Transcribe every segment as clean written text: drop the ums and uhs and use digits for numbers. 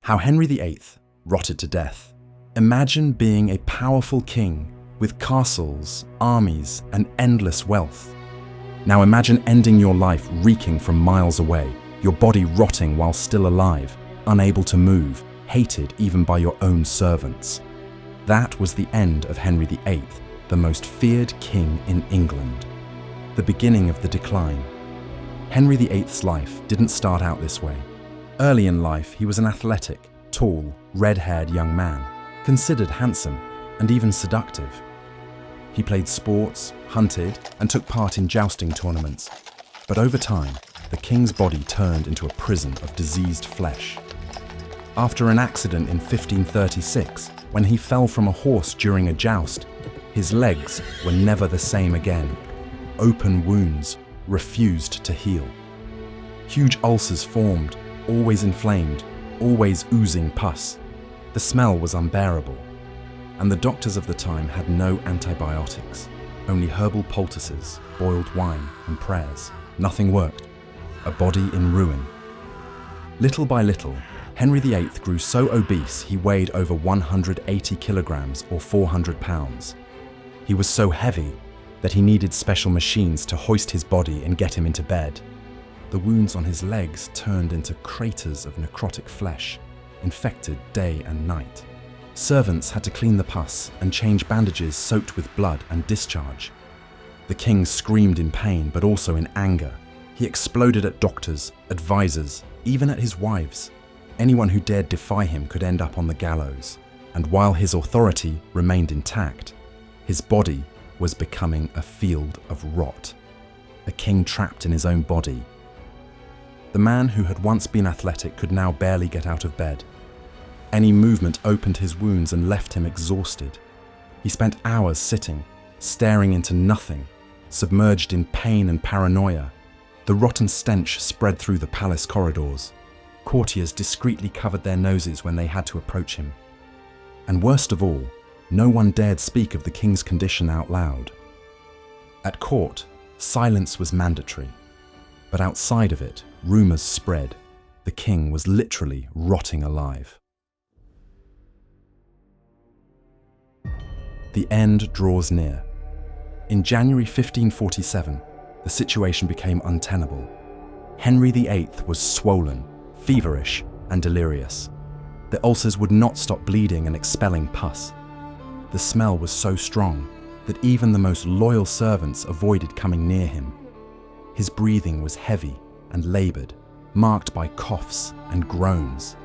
How Henry VIII rotted to death. Imagine being a powerful king with castles, armies, and endless wealth. Now imagine ending your life reeking from miles away, your body rotting while still alive, unable to move, hated even by your own servants. That was the end of Henry VIII, the most feared king in England. The beginning of the decline. Henry VIII's life didn't start out this way. Early in life, he was an athletic, tall, red-haired young man, considered handsome and even seductive. He played sports, hunted, and took part in jousting tournaments. But over time, the king's body turned into a prison of diseased flesh. After an accident in 1536, when he fell from a horse during a joust, his legs were never the same again. Open wounds refused to heal. Huge ulcers formed, always inflamed, always oozing pus. The smell was unbearable, and the doctors of the time had no antibiotics, only herbal poultices, boiled wine, and prayers. Nothing worked. A body in ruin. Little by little, Henry VIII grew so obese he weighed over 180 kilograms or 400 pounds. He was so heavy that he needed special machines to hoist his body and get him into bed. The wounds on his legs turned into craters of necrotic flesh, infected day and night. Servants had to clean the pus and change bandages soaked with blood and discharge. The king screamed in pain, but also in anger. He exploded at doctors, advisors, even at his wives. Anyone who dared defy him could end up on the gallows. And while his authority remained intact, his body was becoming a field of rot. A king trapped in his own body. The man who had once been athletic could now barely get out of bed. Any movement opened his wounds and left him exhausted. He spent hours sitting, staring into nothing, submerged in pain and paranoia. The rotten stench spread through the palace corridors. Courtiers discreetly covered their noses when they had to approach him. And worst of all, no one dared speak of the king's condition out loud. At court, silence was mandatory. But outside of it, rumors spread. The king was literally rotting alive. The end draws near. In January 1547, the situation became untenable. Henry VIII was swollen, feverish, and delirious. The ulcers would not stop bleeding and expelling pus. The smell was so strong that even the most loyal servants avoided coming near him. His breathing was heavy and labored, marked by coughs and groans.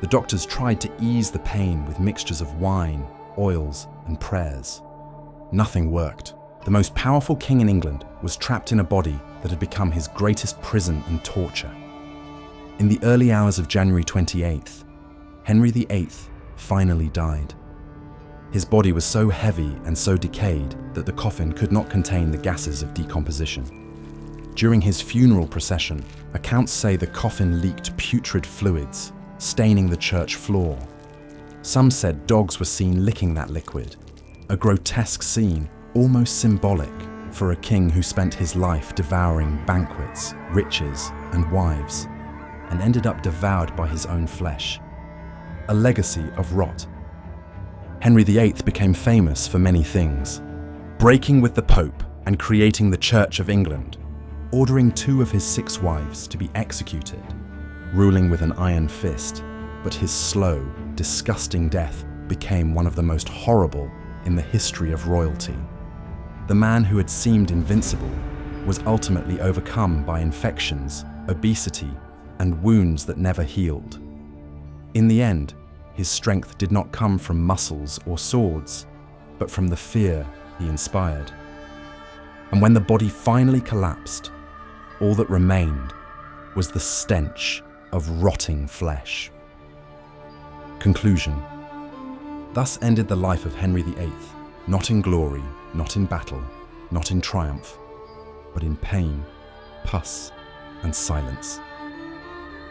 The doctors tried to ease the pain with mixtures of wine, oils, and prayers. Nothing worked. The most powerful king in England was trapped in a body that had become his greatest prison and torture. In the early hours of January 28th, Henry VIII finally died. His body was so heavy and so decayed that the coffin could not contain the gases of decomposition. During his funeral procession, accounts say the coffin leaked putrid fluids, staining the church floor. Some said dogs were seen licking that liquid, a grotesque scene almost symbolic for a king who spent his life devouring banquets, riches, and wives, and ended up devoured by his own flesh. A legacy of rot. Henry VIII became famous for many things: breaking with the Pope and creating the Church of England, ordering 2 of his 6 wives to be executed, ruling with an iron fist, but his slow, disgusting death became one of the most horrible in the history of royalty. The man who had seemed invincible was ultimately overcome by infections, obesity, and wounds that never healed. In the end, his strength did not come from muscles or swords, but from the fear he inspired. And when the body finally collapsed, all that remained was the stench of rotting flesh. Conclusion. Thus ended the life of Henry VIII, not in glory, not in battle, not in triumph, but in pain, pus, and silence.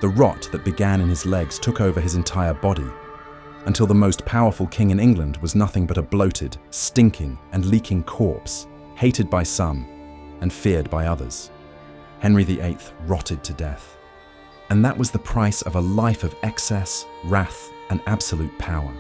The rot that began in his legs took over his entire body, until the most powerful king in England was nothing but a bloated, stinking, and leaking corpse, hated by some and feared by others. Henry VIII rotted to death. And that was the price of a life of excess, wrath, and absolute power.